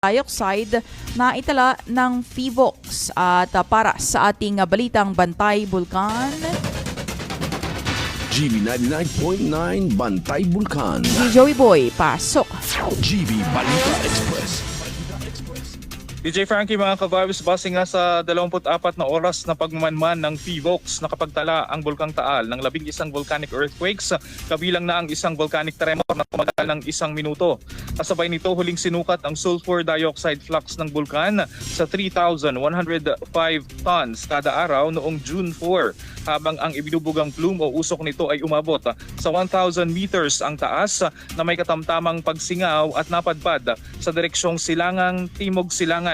dioxide na itala ng PHIVOLCS at para sa ating balitang Bantay Bulkan, GB 99.9 Bantay Bulkan. si Joey Boy, pasok. GB Balita Express. DJ Frankie, mga ka-vibes, base nga sa 24 na oras na pagmamanman ng PHIVOLCS, nakapagtala ang Bulkang Taal ng 11 volcanic earthquakes, kabilang na ang isang volcanic tremor na tumagal ng 1 minuto. Kasabay nito, huling sinukat ang sulfur dioxide flux ng bulkan sa 3,105 tons kada araw noong June 4, habang ang ibinubugang plume o usok nito ay umabot sa 1,000 meters ang taas na may katamtamang pagsingaw at napadpad sa direksyong Silangang-Timog Silangan.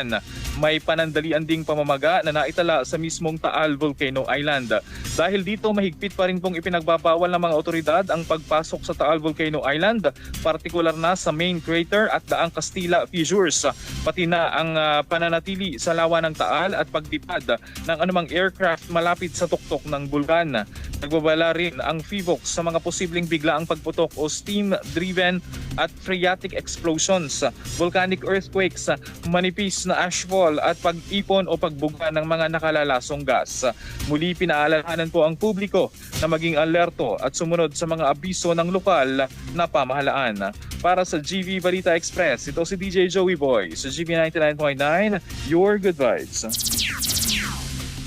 May panandalian ding pamamaga na naitala sa mismong Taal Volcano Island. Dahil dito, mahigpit pa rin pong ipinagbabawal ng mga otoridad ang pagpasok sa Taal Volcano Island, partikular na sa main crater at Daang Castilla fissures, pati na ang pananatili sa lawa ng Taal at pagdipad ng anumang aircraft malapit sa tuktok ng bulkan. Nagbabala rin ang PHIVOLCS sa mga posibleng biglaang pagputok o steam-driven at phreatic explosions, volcanic earthquakes, manipis na ashfall at pag-ipon o pagbuga ng mga nakalalasong gas. Muli pinaalalahanan po ang publiko na maging alerto at sumunod sa mga abiso ng lokal na pamahalaan. Para sa GB Balita Express, ito si DJ Joey Boy sa GB 99.9, your good vibes.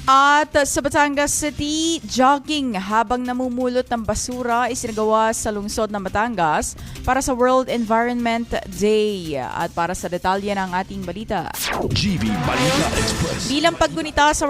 At sa Batangas City, jogging habang namumulot ng basura isinagawa sa lungsod ng Batangas para sa World Environment Day. At para sa detalye ng ating balita, GB Balita Express. bilang paggunita sa